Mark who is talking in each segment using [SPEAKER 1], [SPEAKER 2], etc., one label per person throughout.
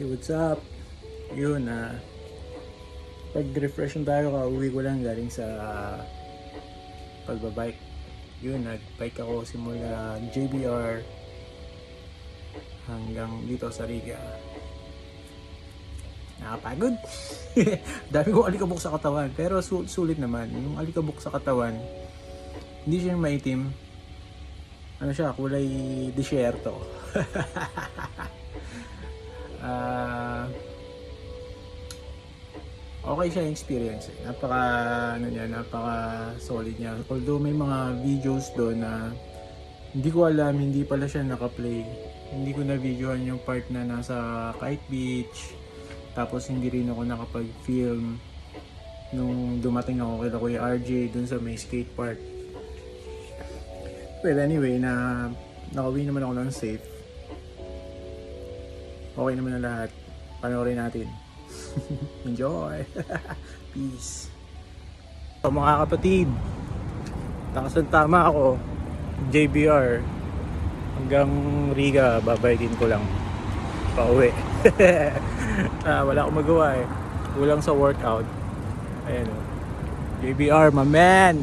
[SPEAKER 1] Hey, what's up? Yun, pag-refresh tayo, kauwi ko lang galing sa pagbabike. Yun, nagbike ako simula JBR hanggang dito sa Riga. Nakapagod. Dami kong alikabok sa katawan, pero sulit naman. Yung alikabok sa katawan, hindi siya yung maitim. Ano siya, kulay disyerto. Okay siya yung experience. Napaka solid niya. Although may mga videos doon na hindi ko alam, hindi pala siya naka-play. Hindi ko na videohan yung part na nasa Kite Beach. Tapos hindi rin ako nakapag-film nung dumating ako kay Kuya RJ dun sa may skate park. Well, anyway, nakauwi naman ako ng safe. Okay naman na lahat. Panoorin natin. Enjoy! Peace! So, mga kapatid, lakas tama ako. JBR hanggang Riga, babaykin ko lang pauwi. Wala akong magawa eh. Kulang sa workout. Ayan o. JBR, my man!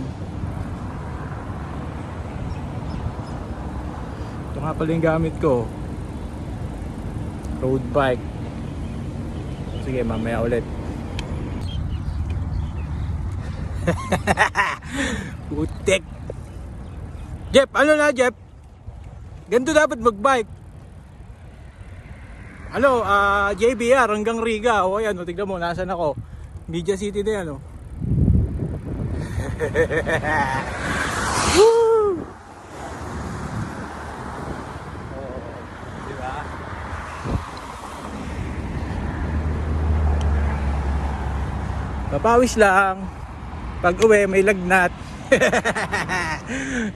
[SPEAKER 1] Ito nga pala yung gamit ko. Road bike. Sige, mamaya ulit. Putik. Jeff, ano na Jeff? Ganito dapat magbike. Ano, JBR hanggang Riga. O ayan, tignan mo, nasan ako? Media City na yan, o. Woo! Diba? Papawis lang. Pag uwi may lagnat.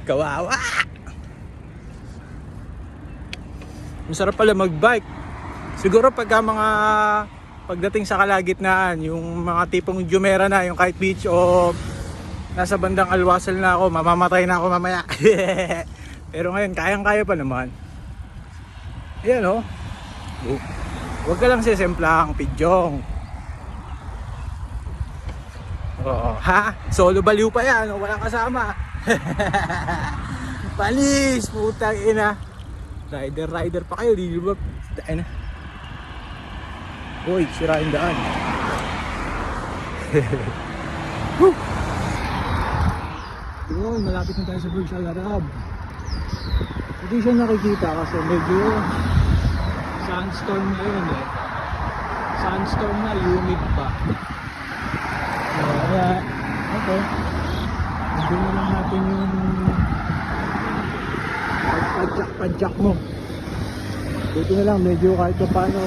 [SPEAKER 1] Kawawa. Masarap pala magbike. Siguro pagdating sa kalagitnaan, yung mga tipong Jumeirah na, yung Kite Beach o nasa bandang Alwasal na ako, mamamatay na ako mamaya. Pero ngayon kayang-kaya pa naman. Ayan o. Huwag ka lang sisemplahang pidyong. Oo, ha? Solo baliw pa yan, walang kasama. Panis, putang ina. Rider pa kayo, di ba? Daan na. Uy, sirain daan. Yun, malapit na tayo sa Burj Al Arab. Hindi siya nakikita kasi medyo sandstorm na yun eh. Sandstorm na, humid pa. Kaya, okay. Hindi na lang natin yung padjak mo. Dito na lang, medyo kahit pa paano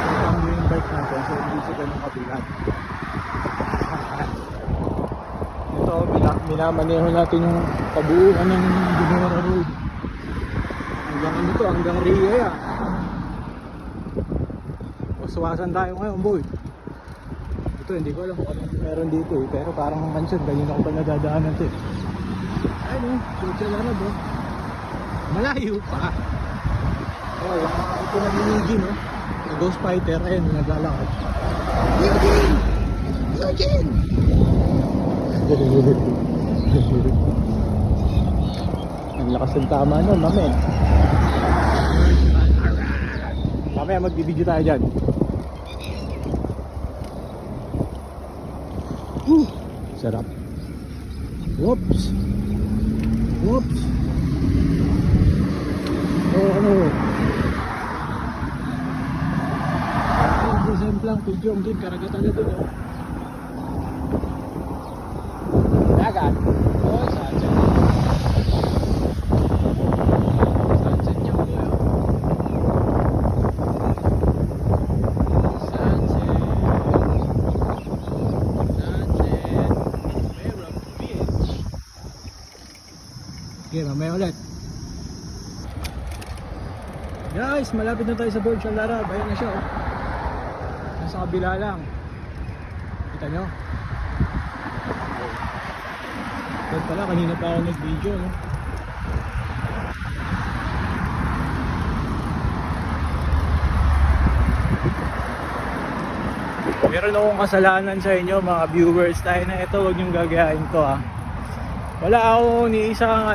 [SPEAKER 1] matang yung bike natin so hindi siya ganun kabilat. Ito, minamaneho natin yung kabuuan ng Jumeirah Road. Hanggang Riga. Waswasan tayo ngayon, boy. Ito, hindi ko alam kung anong meron dito eh. Pero parang mansion, ganyan ako pa nadadaanan ito eh. Ayun, Burj Al Arab oh. Malayo pa. Oh, ito na binigin no. Sa Ghost Fighter, ayun, naglalakad. Eugene! Ang lakas ng tama nun, mamen. Mamaya magbibideo tayo dyan. Sarap. Whoops. Oh, ano? Semplang pidyong din, karagatan na doon. Dagat. Oh, sunset. Sunset niya po yun. Okay, mamaya ulit. Guys, malapit na tayo sa Burj Al Arab. Ayan na siya oh. Nasa kabila lang. Kita nyo? Doon pala, kanina pa ako nag-video no? Meron akong kasalanan sa inyo mga viewers. Tayo na ito, huwag niyong gagayahin to ha. Wala ako ni isang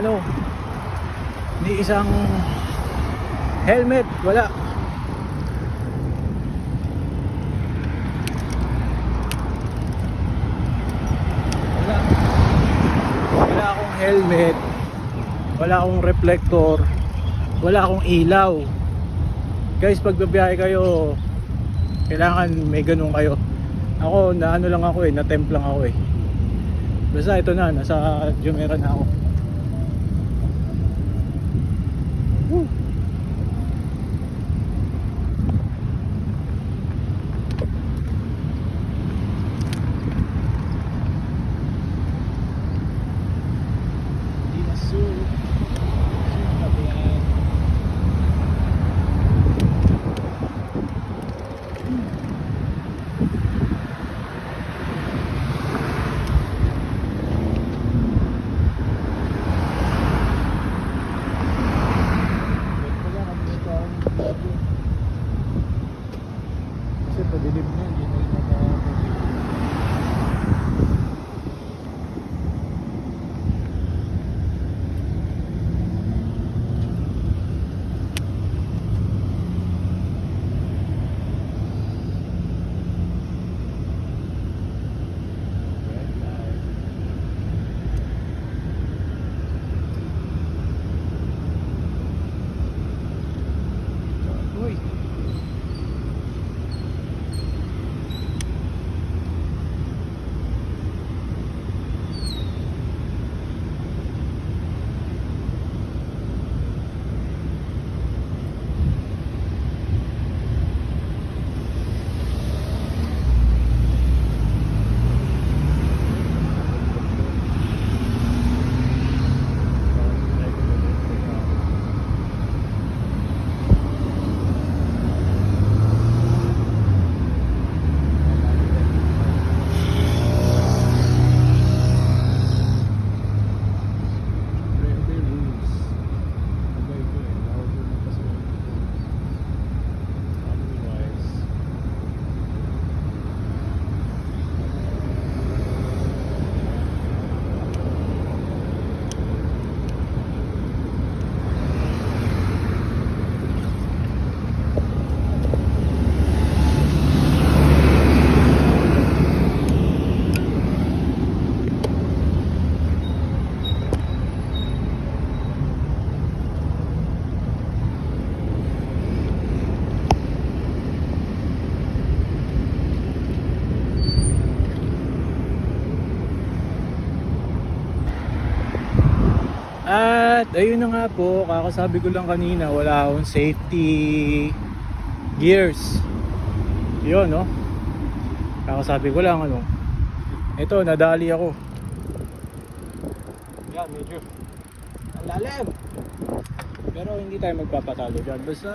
[SPEAKER 1] helmet. Wala. Wala akong helmet. Wala akong reflector. Wala akong ilaw. Guys, pag babiyahe kayo, kailangan may ganun kayo. Ako, na ano lang ako na-temp lang ako Basta ito na, nasa Jumeirah na ako. Woo! Kasi padilim na, hindi na yung At ayun na nga po, kakasabi ko lang kanina, wala akong safety gears. Yun no, kakasabi ko lang ito, nadali ako. Yan, medyo ang lalim, pero hindi tayo magpapatalo dyan. Basta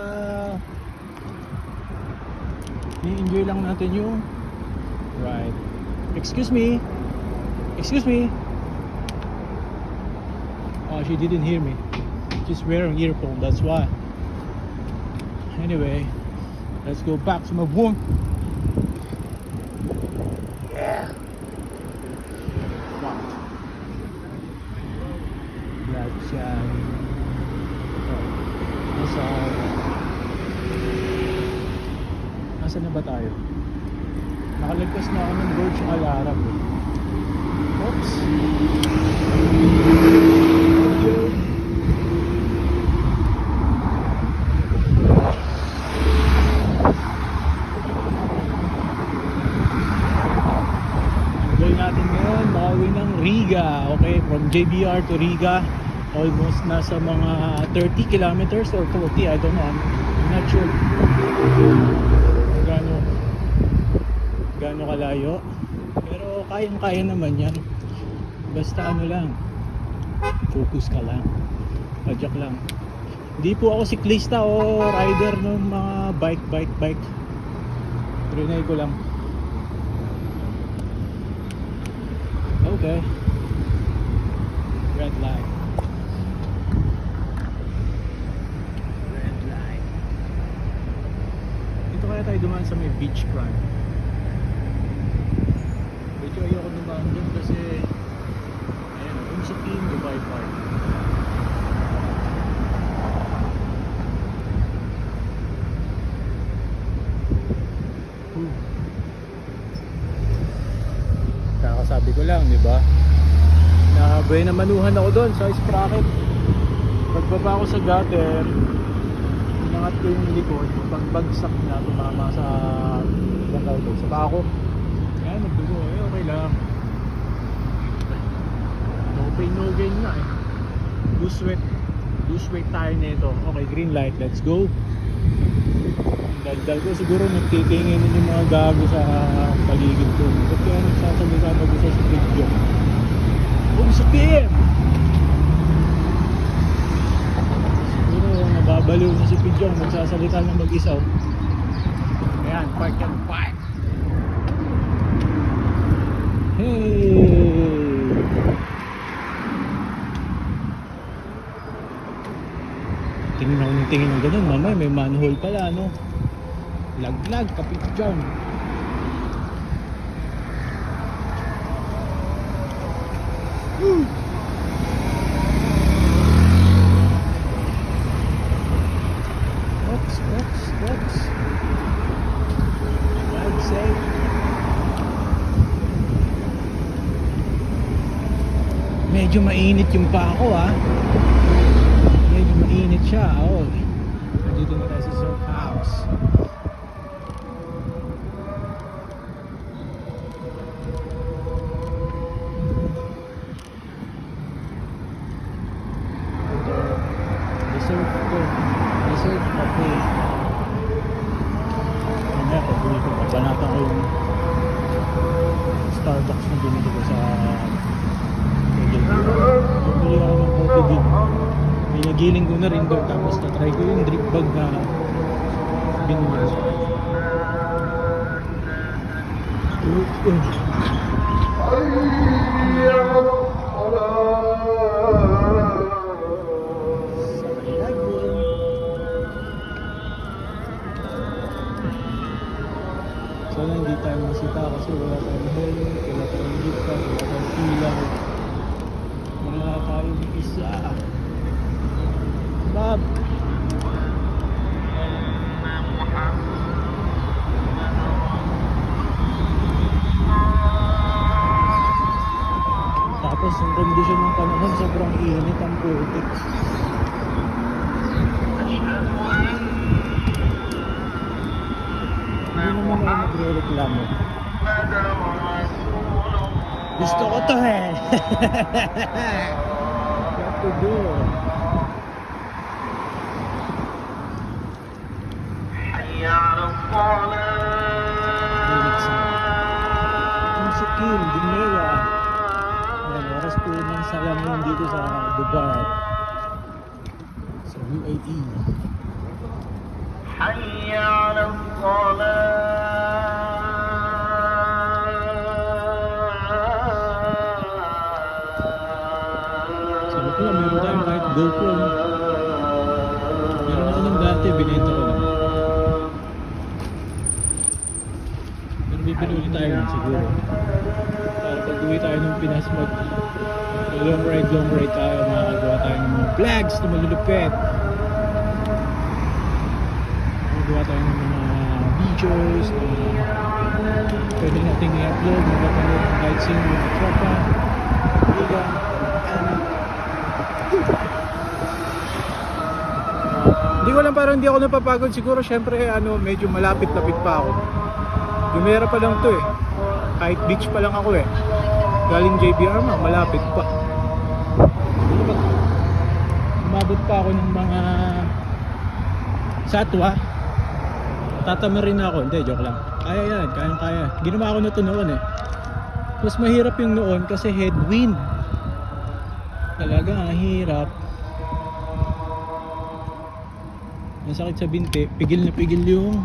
[SPEAKER 1] i-enjoy lang natin yung ride. Excuse me. Oh, she didn't hear me. She's wearing earphone, that's why. Anyway, let's go back to my boom. Yeah. Wow. Gotcha. Nasa na ba tayo? Nakalagpas na ako ng Burj Al Arab. Oops. Riga, okay, from JBR to Riga, almost nasa mga 30 kilometers or 40, I don't know, I'm not sure gaano kalayo, pero kayang-kaya naman yan, basta lang, focus ka lang, padyak lang. Hindi po ako siklista o rider ng mga bike, trinay ko lang. Okay. Red light. Dito kaya tayo dumaan sa may beachfront. medyo ayoko naman doon kasi ayun, kung sa Team Dubai Park. Kakasabi ko lang, di ba? Buhay na manuhan ako doon sa sprocket. Pagbaba ko sa gutter, inangat ko yung likod, pagbagsak na tumama sa sa bako. Kaya nagdugo, okay lang. No pain no gain nga eh. Lose weight tayo nito. Okay, green light, let's go. Dagdag ko siguro nagtitingin yung mga gago sa paligid ko. Ba't kaya nagsasalita mag-isa sa video? Sa PM! Siguro nababaliw na si Pidjong magsasalita ng mag-isa. Ayan, park yan, park! Hey! Tingin ako ng tingin ng ganun, mamaya may manhole pala, no? Laglag, ka-Pidjong. Oops. I'd say medyo mainit yung pako medyo mainit siya. Dito na tayo sa surf house. Reserve cafe. Mamaya pag-uwi ko, pabanatan ko yung Starbucks na binili ko sa Kegel. Bumili ako ng coffee din. May nagiling ko na rin doon, tapos na-try ko yung drip bag na binili ko. Sana hindi tayo masita kasi wala tayong helmet, wala tayong lipa, wala tayong ilaw. Wala tayong isa. Bob! Tapos ang kondisyon ng panahon sobrang init ang putik. Hindi naman ako nagre-reklamo. Gusto ko to What to do? Ang sikil, Dimera. Oras po ng salamin dito sa Dubai, sa UAE. حي على الصلاة. Sabi ko lang, meron tayong kahit GoPro. Meron ako nung dati, binenta ko lang. Pero bibili ulit tayo nun siguro. Para pag uwi tayo ng Pinas, long ride tayo, makakagawa tayo ng mga vlogs na malulupit. Gawa tayo ng mga videos na pwede natin i-upload, magpapanood ng kahit sino mga tropa, kaibigan, hindi ko lang, parang hindi ako napapagod. Siguro syempre medyo malapit-lapit pa ako. Jumeirah pa lang to kahit beach pa lang ako galing JBR malapit pa. Umabot pa ako ng mga Satwa. Tatama rin ako. Hindi, joke lang. Kaya yan, kaya. Ginawa ko na ito noon Mas mahirap yung noon kasi headwind. Talaga ang hirap. Masakit sa binti. Pigil na pigil yung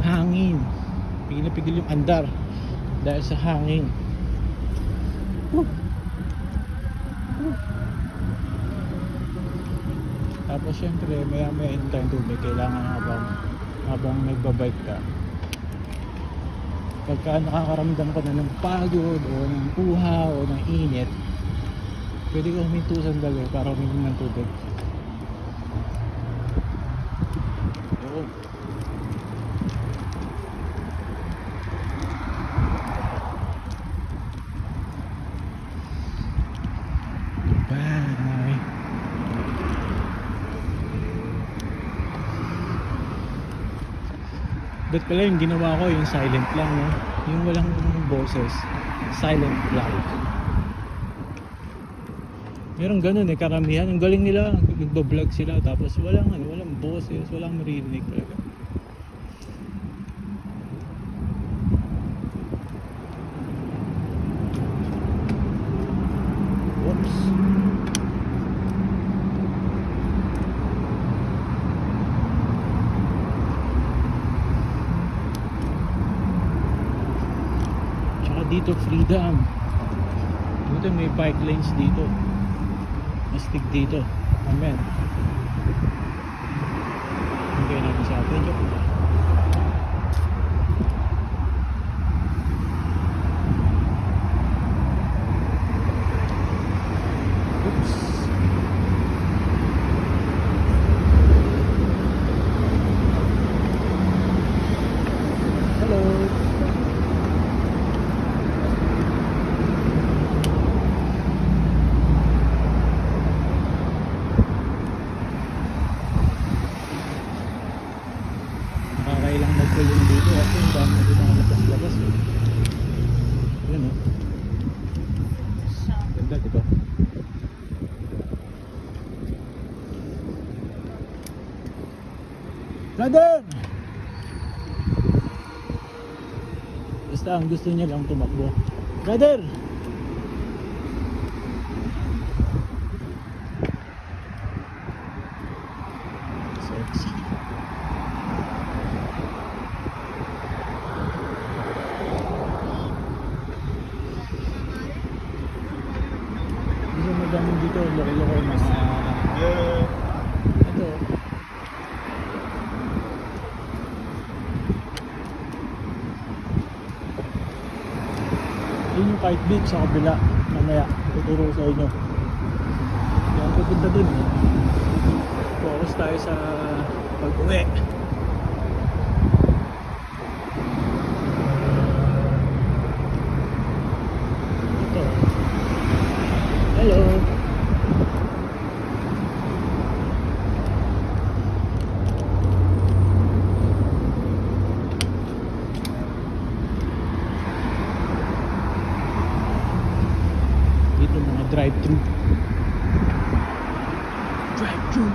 [SPEAKER 1] hangin. Pigil na pigil yung andar dahil sa hangin. Tapos syempre maya inom tayong tubig. Kailangan habang nagbabike ka. pagka nakakaramdam ka na ng pagod o ng uhaw o ng init, pwede ka huminto sandali para uminom ng tubig. Oo. Bye. But pala yung ginawa ko yung silent lang, no? Yung walang boses, silent lang. Meron ganun karamihan. Ang galing nila, nagbo-vlog sila tapos walang boses, walang maririnig talaga. Whoops. Tsaka dito freedom. Dito may bike lanes dito. Mastig dito. Amen. Okay natin sa atin. Joke lang. Oops. Hello. Nakakailang magkulong dito kasi yung dami na dito labas-labas. Ayan o. Ganda dito. Brother! Basta ang gusto niya lang tumakbo. Brother! Sexy. Isa madami dito, loko-loko mga ito. Yun yung kite beach sa kabila. Mamaya tuturo sa inyo. Kaya pupunta dun focus tayo sa pag-uwi. Ito. Hello. Dito mga drive-thru. Drive-thru.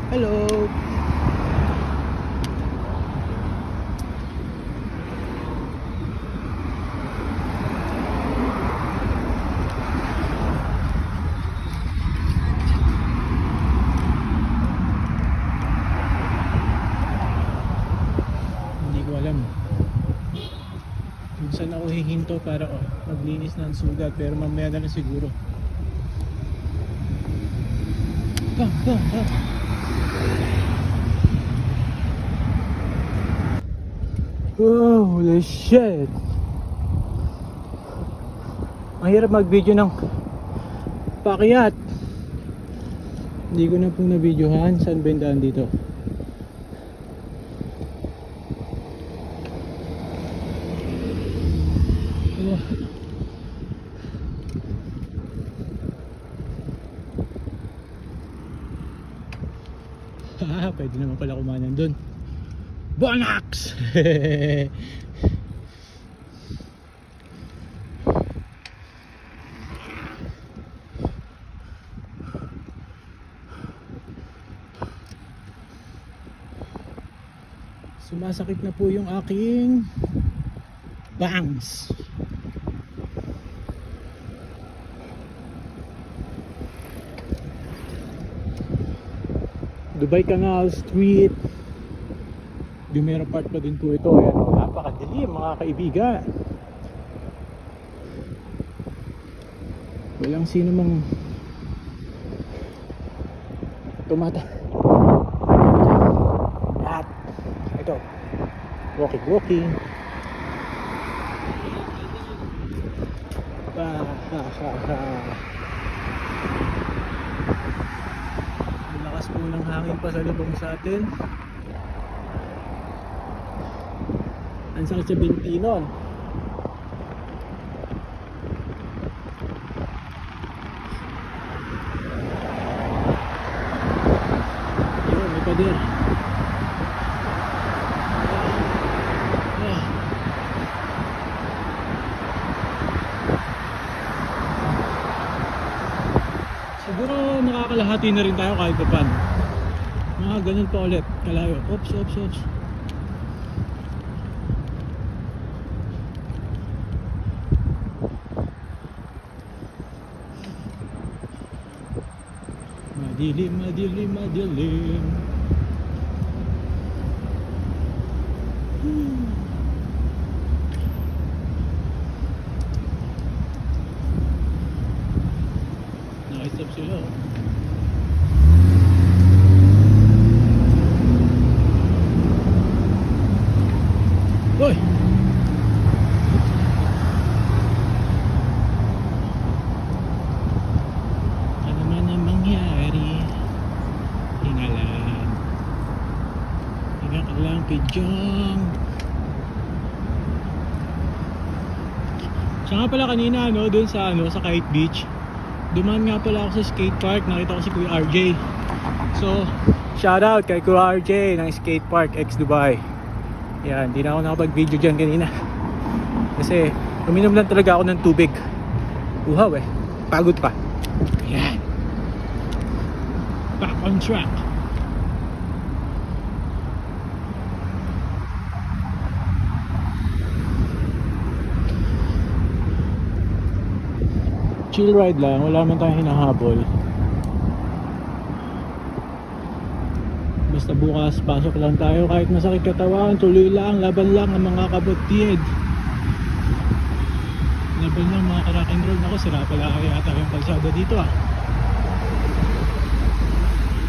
[SPEAKER 1] Hello. Hindi ko alam kung saan ako hihinto para maglinis ng sugat, pero mamaya na lang siguro. Oh, holy shit. Ang hirap mag-video ng paakyat. Hindi ko na po na-videohan. Saan ba yung daan dito? Pwede naman pala kumanan dun. Bonax! Sumasakit na po yung aking bangs. Dubai Canal Street. Jumeirah Park pa din po ito. Ayan, napakadilim mga kaibigan. Walang sino mang dito. Walking. Lakas po ng hangin pa sa lubong sa atin. Ang sakit sa binti nun. Yun, may pader. Siguro makakalahati na rin tayo kahit pa paano. Mga ganun pa ulit, kalayo. Oops. Madilim. Nakistop sila. Hoy! Ano man ang mangyari, hinga ka lang Pidjong. Siya nga pala kanina doon sa sa Kite Beach. Dumaan nga pala ako sa skate park, nakita ko si Kuya RJ. So, shout out kay Kuya RJ ng skate park X Dubai. Yan, hindi na ako nakapag-video dyan kanina. Kasi, uminom lang talaga ako ng tubig. Uhaw pagod pa. Yan. Back on track. Chill ride lang, wala man tayong hinahabol. Basta bukas pasok lang tayo kahit masakit katawan, tuloy lang, laban lang ang mga kabutid. Laban lang mga ka-rock and roll. Ako, sira pala yata yung kalsada dito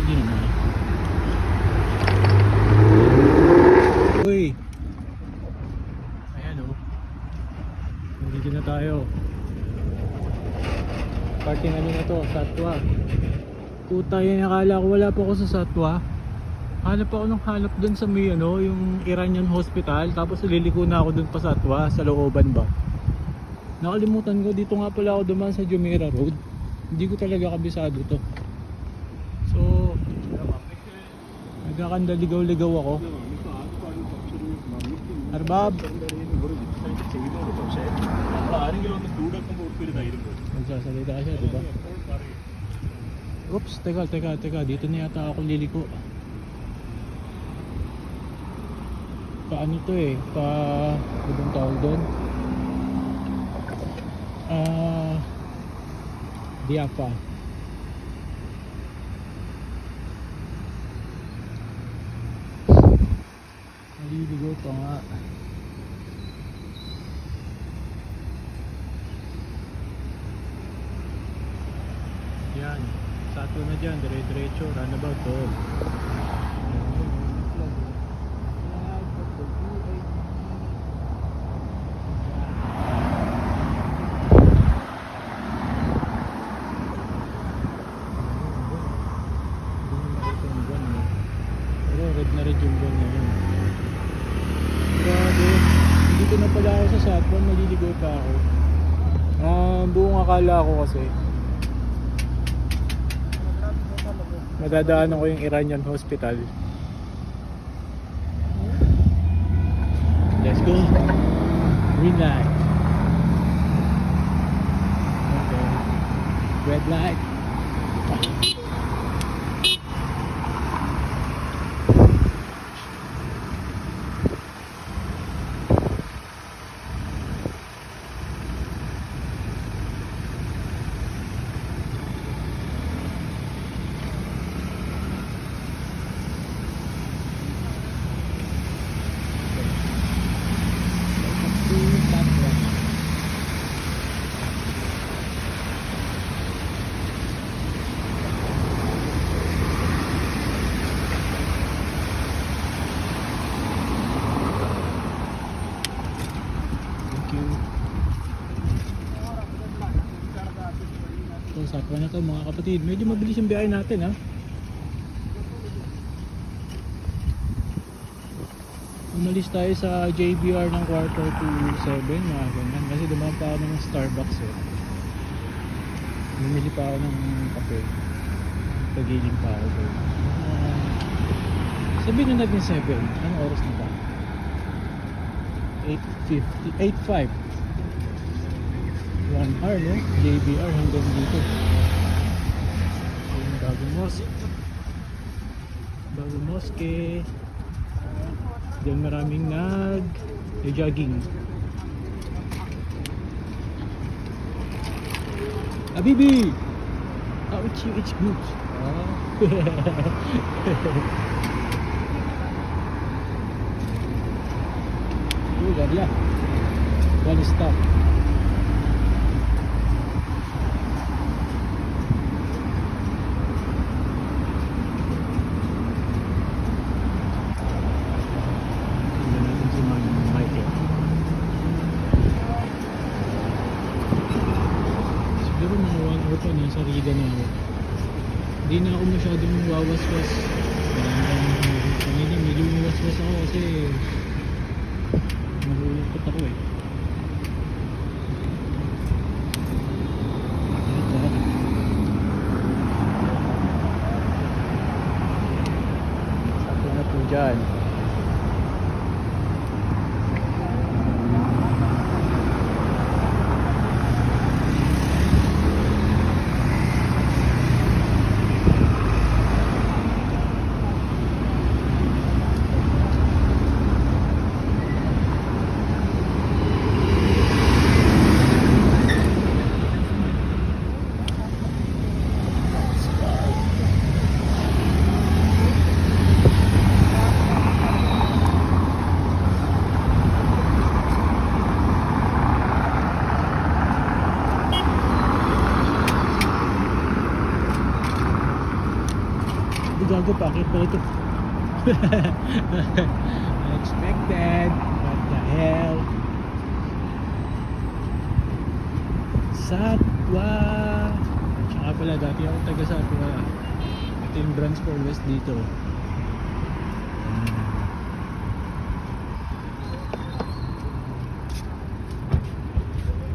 [SPEAKER 1] Hindi naman. Uy, ayan nandito na tayo. Parting na to, Satwa. Puta yan, akala ko wala pa ako sa Satwa. Hanap ako ng hanap dun sa may yung Iranian Hospital. Tapos liliko na ako dun pa sa Satwa, sa looban ba. Nakalimutan ko, dito nga pala ako dumaan sa Jumeirah Road. Hindi ko talaga kabisado to. So, nagkakandaligaw-ligaw ako. Arbab! Magsasalita siya, diba? Oops, teka. Dito na yata ako liliko. Paano to ibang tawag doon? Diapa. Naliligo pa nga. Yan, Satwa na dyan, dire-diretso, runabout to. Pero red na red yung buwan ngayon. Grabe, dito na pala ako sa Satwa, maliligo pa ako. Buong akala ko kasi madadaanan ko yung Iranian Hospital. Let's go. Green light. Okay. Red light. Satwa na to mga kapatid. Medyo mabilis yung biyahe natin ha. Umalis tayo sa JBR ng 6:45 mga ganyan. Kasi dumaan pa ako ng Starbucks eh. Bumili pa ako ng kape. Pagiling pa ako doon. Sabihin na natin 7. Anong oras na ba? 8:50, 8:05. 1 hour no? JBR hanggang dito. Yung bagong mosque. Diyan maraming jogging. Habibi! Oh, it's good. Oh. Gabla. One stop. Siguro mga 1 hour pa nasa Riga na ako. Hindi na ako masyadong wawaswas. Kanina medyo waswas ako kasi nalulungkot ako eh. Sakto na po dyan. Gago, pakit pa ito. Unexpected. What the hell? Satwa. Tsaka pala dati ako taga Satwa. Ito yung branch for West dito.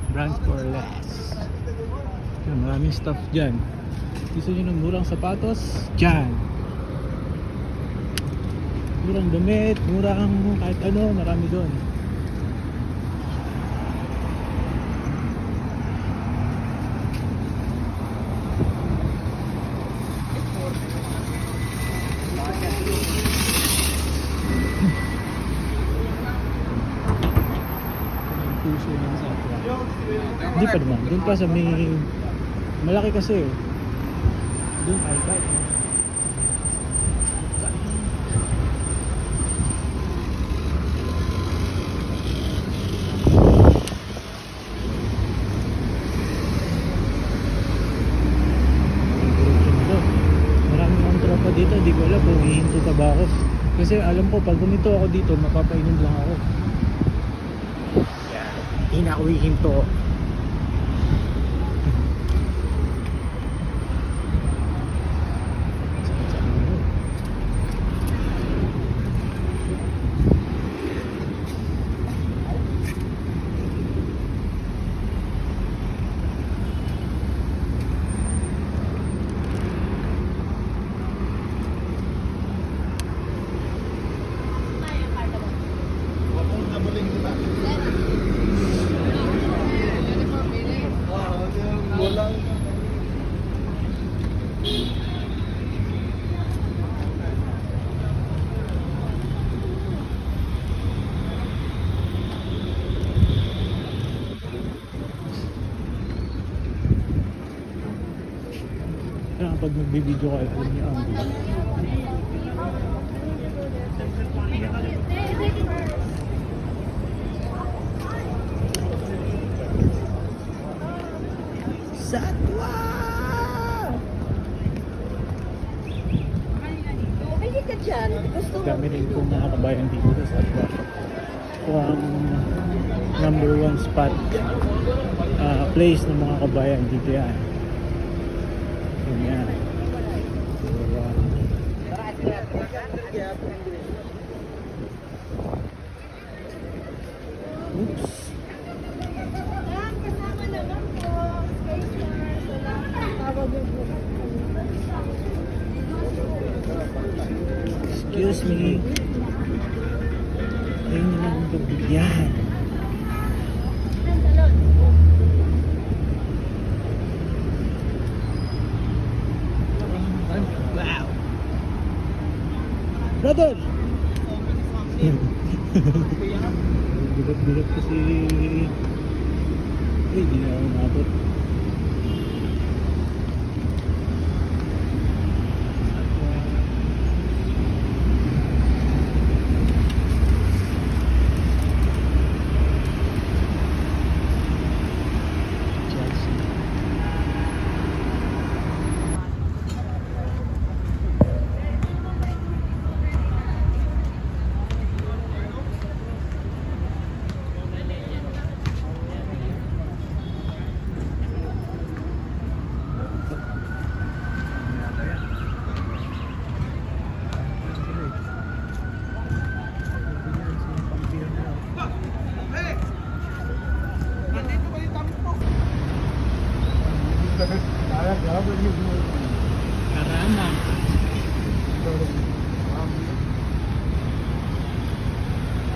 [SPEAKER 1] Branch for less. Maraming stuff dyan. Gusto nyo ng murang sapatos? Dyan. Murang damit, murang kahit ano, marami doon. Puso ng Satwa. Hindi pa naman, doon pa sa may malaki kasi doon ay bike. Dito, di ko alam kung hihinto pa ba ako. Kasi alam ko, pag huminto ako dito, mapapainom lang ako. Yan, hindi na ako hihinto. Pag nagbibideo kayo, alam niyo ang video. Satwa!
[SPEAKER 2] Pwede ka dyan. Gusto mo?
[SPEAKER 1] Dami rin po mga kabayan dito sa Satwa. Ito ang #1 spot place ng mga kabayan dito yan. Excuse me. Ayun na lang ang pagbigyan. Wow! Brother! Bigat-bigat kasi... Ay, di na ako nabot. Karama.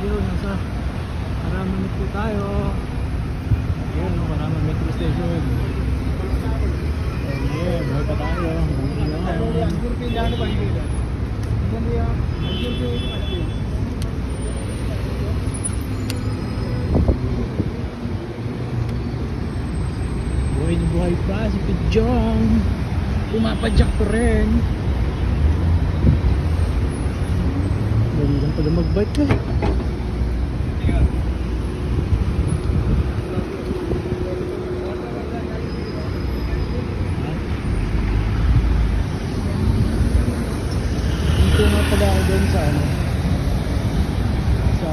[SPEAKER 1] Yun, nasa Karama na po tayo. Yun, Karama Metro Station. Oh yeah, mahal pa tayo. Buhay na buhay pa si Pidjong. Pumapadyak pa rin. Dali lang pala mag-bike eh. Dito nga pala ako doon sa ano, sa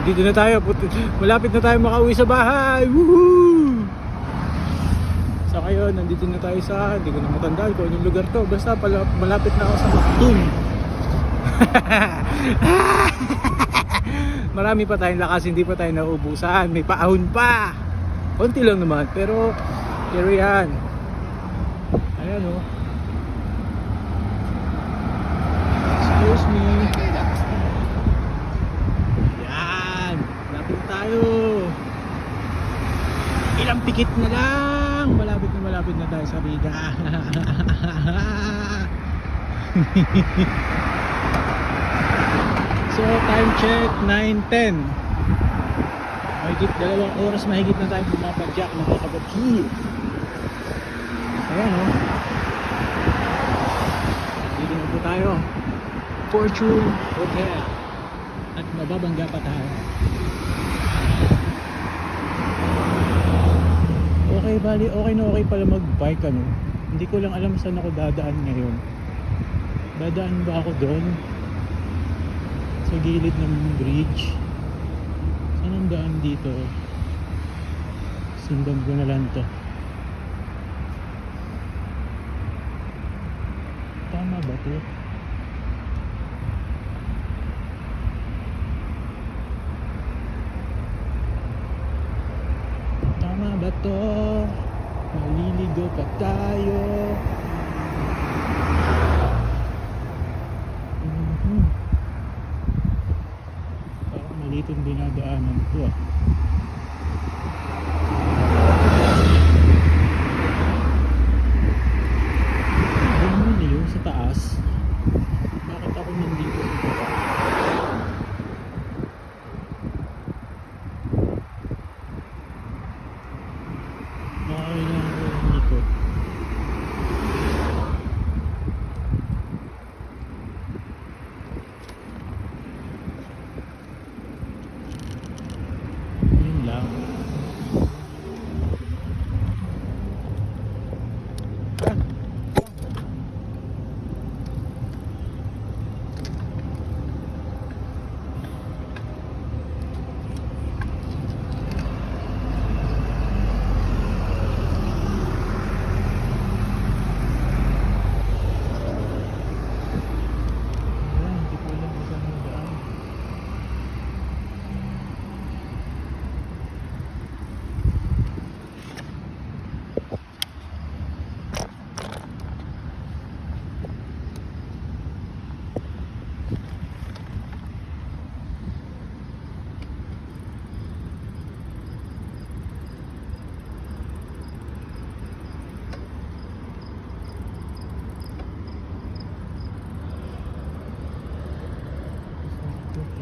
[SPEAKER 1] nandito na tayo, malapit na tayo makauwi sa bahay. Woohoo! So ngayon, nandito na tayo sa, hindi ko na matandaan kung anong lugar to, basta malapit na ako sa Macdun. Marami pa tayong lakas, hindi pa tayo nauubusan, may paahon pa, konti lang naman, pero yan, ayan o. Excuse me. Tayo. Ilang pikit na lang. Malapit na tayo sa Riga. So time check 9:10. Mahigit 2 oras mahigit na tayo pumapadyak, nakakabaki. Ayan o. Dito na po tayo. Fortune Hotel. At mababangga pa tayo. Okay, bali, okay na okay pala mag-bike ano. Hindi ko lang alam saan ako dadaan ngayon. Dadaan ba ako doon? Sa gilid ng bridge? Saan ang daan dito? Sundan ko na lang to. Tama ba to? Tama ba to? Maliligo pa tayo. Parang maliit yung dinadaanan ko ah. Ganun yung sa taas. Bakit ako nandito sa baba? Nakakailangan ko yung likod. Yun lang. Hindi ko alam kung saan yung daan.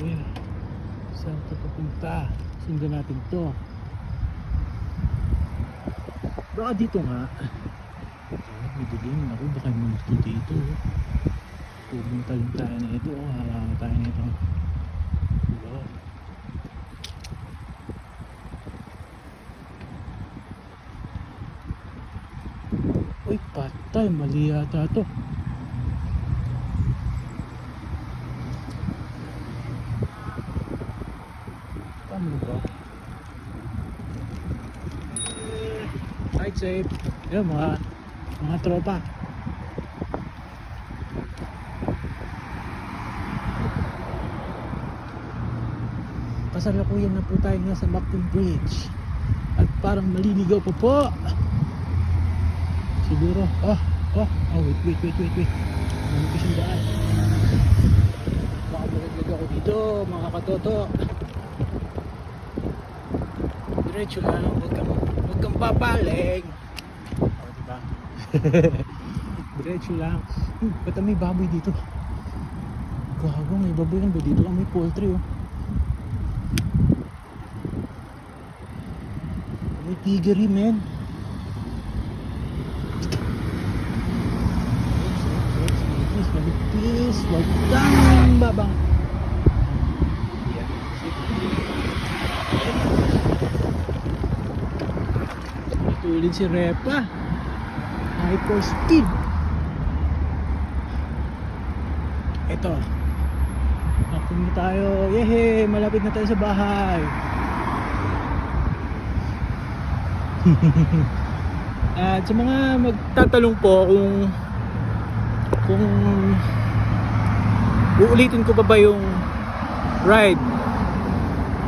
[SPEAKER 1] Ayan. Saan ito papunta? Sundan natin to. Baka dito nga. May dilim ako. Baka may multo dito. Pumunta lang tayo na ito. Halangan tayo na ito. Diba? Uy, patay. Mali yata to. Tama ba? Ride safe. Yan mga tropa. Kasalukuyan na po tayo nga sa Macton Bridge. At parang maliligaw pa po. Siguro. Wait. Manipis yung daan. Baka malaglag ako dito, mga katoto. Diretso lang, huwag kang papaling. Diba? Diretso lang. Ba't may baboy dito? Gago, may baboy lang ba dito? May poultry oh. May piggery men. Manipis, huwag kang babang. Tulin si Repa. Hyper speed. Ito. Tapos na tayo. Yehe! Malapit na tayo sa bahay. At sa mga magtatanong po kung uulitin ko ba yung ride,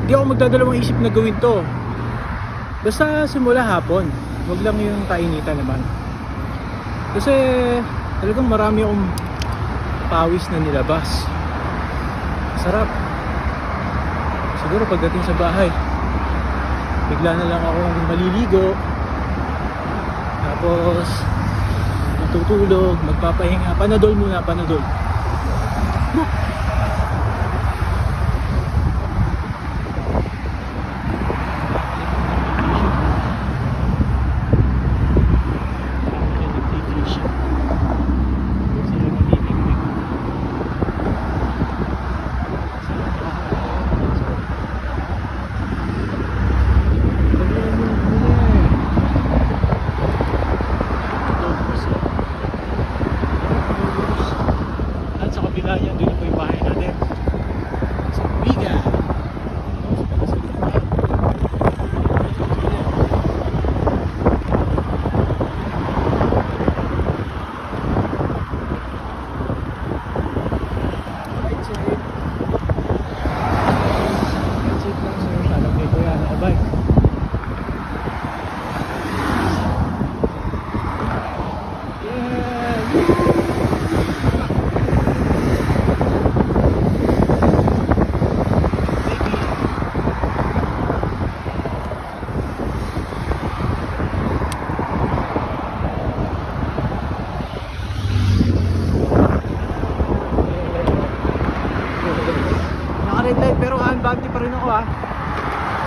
[SPEAKER 1] hindi ako magdadalawang isip na gawin to. Basta simula hapon, wag lang yung kainitan naman. Kasi talagang marami akong pawis na nilabas. Sarap. Siguro pagdating sa bahay, bigla na lang akong maliligo. Tapos matutulog, magpapahinga. Panadol muna, panadol. At sa kabila yan, doon po yung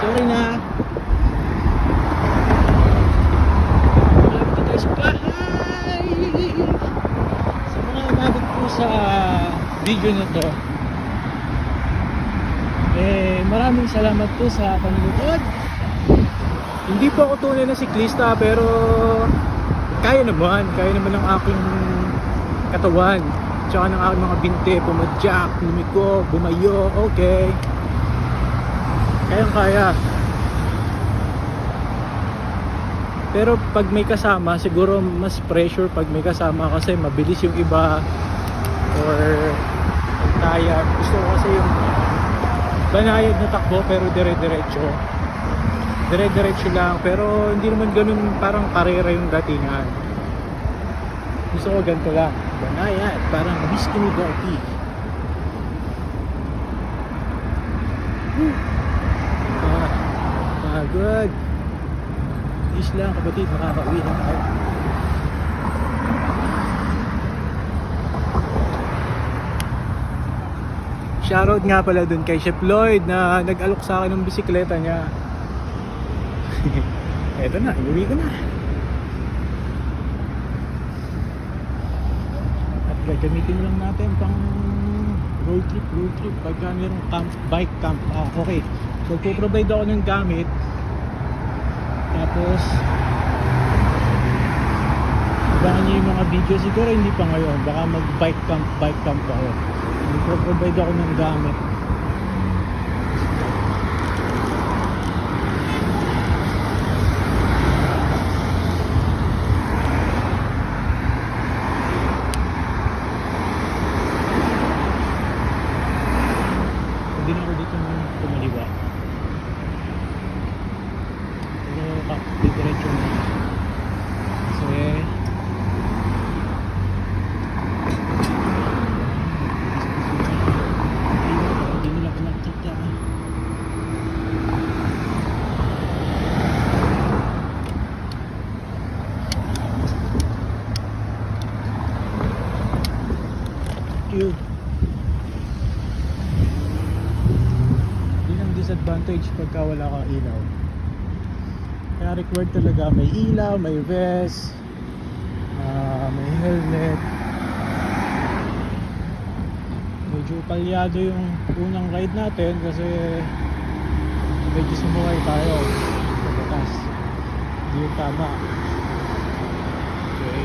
[SPEAKER 1] Okay na. Malapit na tayo sa bahay. Sa mga umabot po sa video na to, maraming salamat po sa panonood. Hindi po ako tunay na siklista, pero kaya naman ng aking katawan, tsaka ng aking mga binte, pumadyak, lumiko, bumayo, okay, kaya. Pero pag may kasama, siguro mas pressure pag may kasama, kasi mabilis yung iba or kaya. Gusto ko kasi yung banayad na takbo pero dire-diretso lang, pero hindi naman ganun parang karera yung datingan. Gusto ko ganito lang, banayad, parang whiskey ni Darty. Good. Is lang kapatid, makakauwi na tayo. Shoutout nga pala dun kay Chef Lloyd na nag-alok sa akin ng bisikleta niya. Eto na, iuwi ko na. At gagamitin lang natin pang road trip pagka mayroong bike camp. Okay, so provide ako ng gamit, tapos abangan nyo yung mga video. Siguro hindi pa ngayon, baka mag bike camp ako. Provide ako ng gamit. Hindi na ako dito nung tumaliwa. Pero diretso na. Kasi hindi nila ako nakita. Yun. Yun ang disadvantage pagka wala kang ilaw. Kaya required talaga may ilaw, may vest, may helmet. Medyo palyado yung unang ride natin kasi medyo sumuway tayo sa batas. Hindi yung tama. Okay.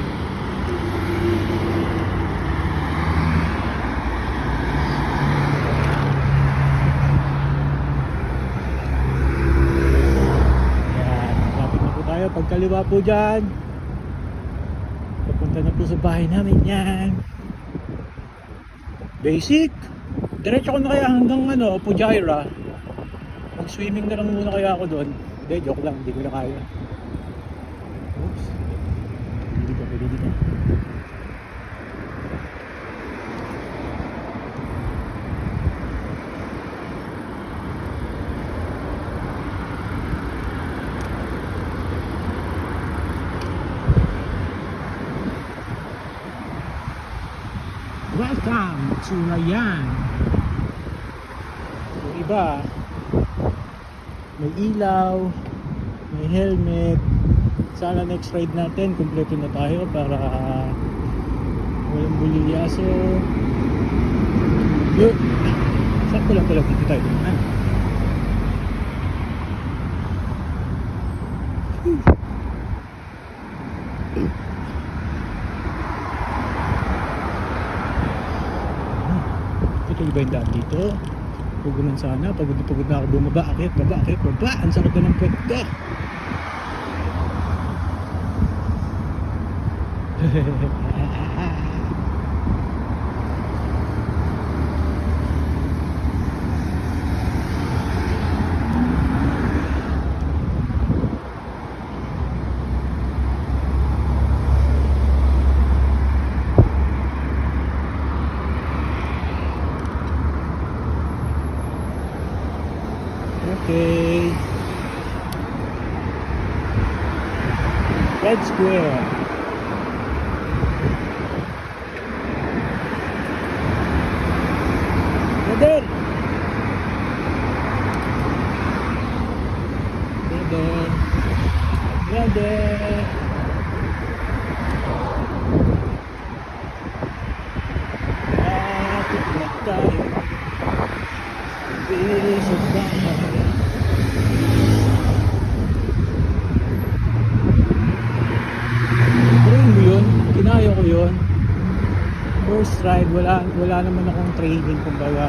[SPEAKER 1] Pagkaliwa po dyan, papunta na po sa bahay namin yan. Basic. Diretso ko na kaya hanggang Pujaira. Mag swimming na lang muna kaya ako doon. Hindi, joke lang, hindi ko na kaya. Oops. Pwede dito. Welcome to Rayan. Yung iba may ilaw, may helmet. Sana next ride natin kumpleto na tayo para walang buliyaso. Yun. Sakto lang pala dito tayo. Ito iba yung daan dito. Huwag naman sana. Pagod na ako bumaba. Akit, baba. Ang sakit na ng puwet ko. Okay. Red Square. Brother. Brother! Lapit na tayo. Bilis at bahay. Pero mo yun, kinaya ko yun. First ride, wala naman akong training, kumbaga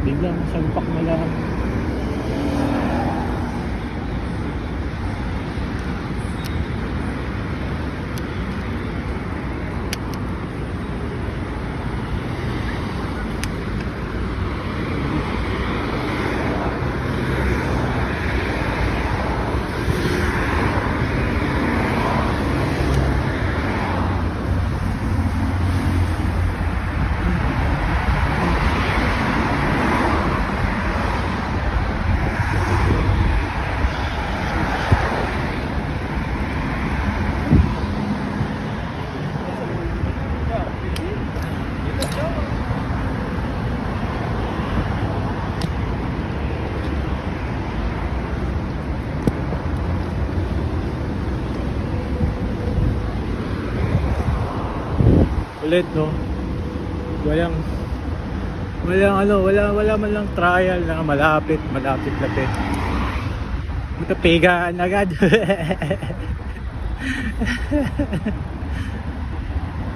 [SPEAKER 1] biglang salpak na lang. Ulit, no? Wala man lang trial na malapit lapit. Matapigaan agad.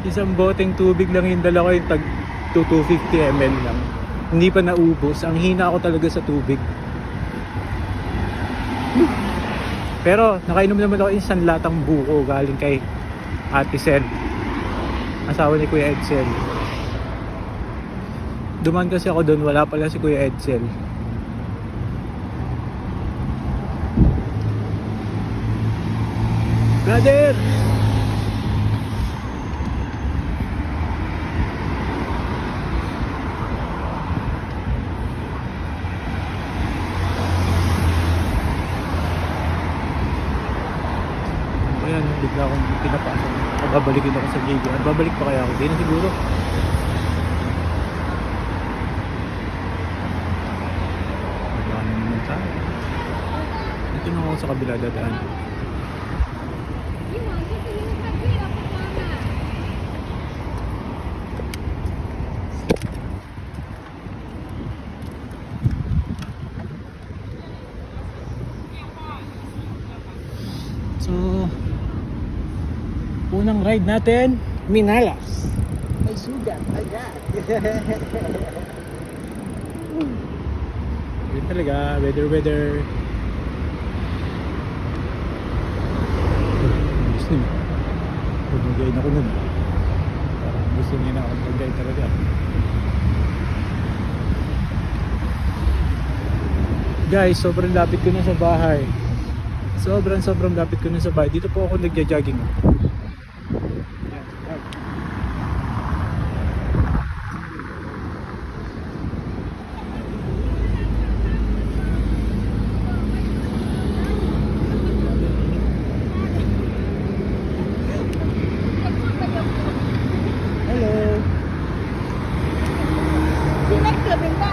[SPEAKER 1] Isang boteng tubig lang yung dala ko, yung tag 250 ml lang. Hindi pa naubos. Ang hina ako talaga sa tubig. Pero nakainom naman ako isang latang buko galing kay Ate Sel, asawa ni Kuya Edsel. Duman kasi ako doon, wala pala si Kuya Edsel. Brother! Ayan, bigla akong pinapasok. Babalikin ako sa graveyard. Babalik pa kaya ako? Di na siguro. Magkano naman tayo? Ito na ako sa kabila dadaan. So, unang ride natin, Minalas.
[SPEAKER 2] May sugat agad.
[SPEAKER 1] Yun talaga, weather. Gusto niyo. Pumagay na ko nun. Parang gusto niya na akong pagay talaga. Guys, sobrang lapit ko na sa bahay. Sobrang lapit ko na sa bahay. Dito po ako nagja-jogging. Hello.
[SPEAKER 2] Sinek ka benda.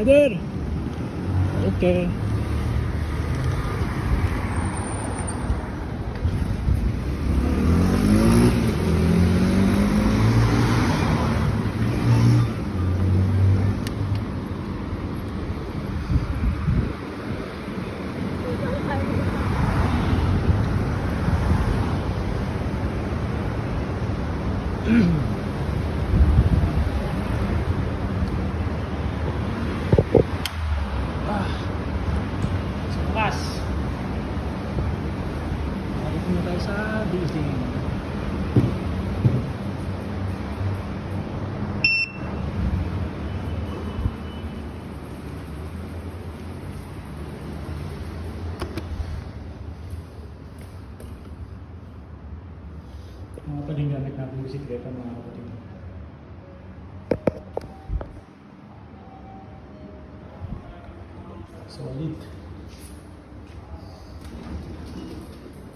[SPEAKER 1] Brother! Okay. Sa bukas. Balik na tayo sa building. Mga paling gamit natin bisikleta mga kapatid. Solid.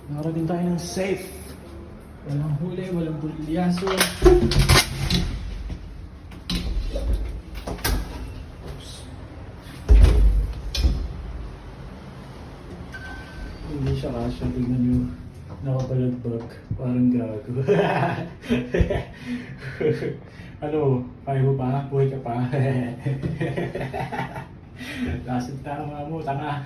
[SPEAKER 1] Nakarating tayo ng safe. Walang huli, walang pulilyaso. Hindi siya kasya. Tignan nyo. Nakapalagbag. Parang gago. Ano? Kaya mo pa? Buhay ka pa? Lasig tama mo, tanga.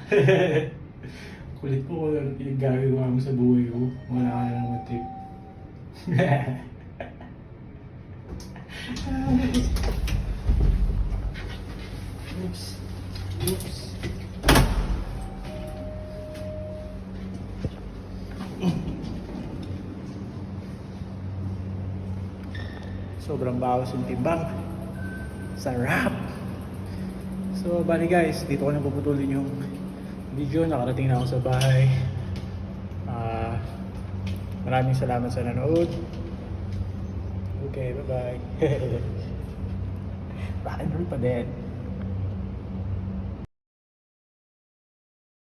[SPEAKER 1] Kulit mo kung ano pinaggagawa mo sa buhay ko. Wala ka na naman tip. Oops. Oops. Sobrang bawas yung timbang. Sarap! So, bali guys, dito ko na puputulin yung video. Nakarating na ako sa bahay. Maraming salamat sa nanood. Okay, bye-bye. Rock and roll pa din.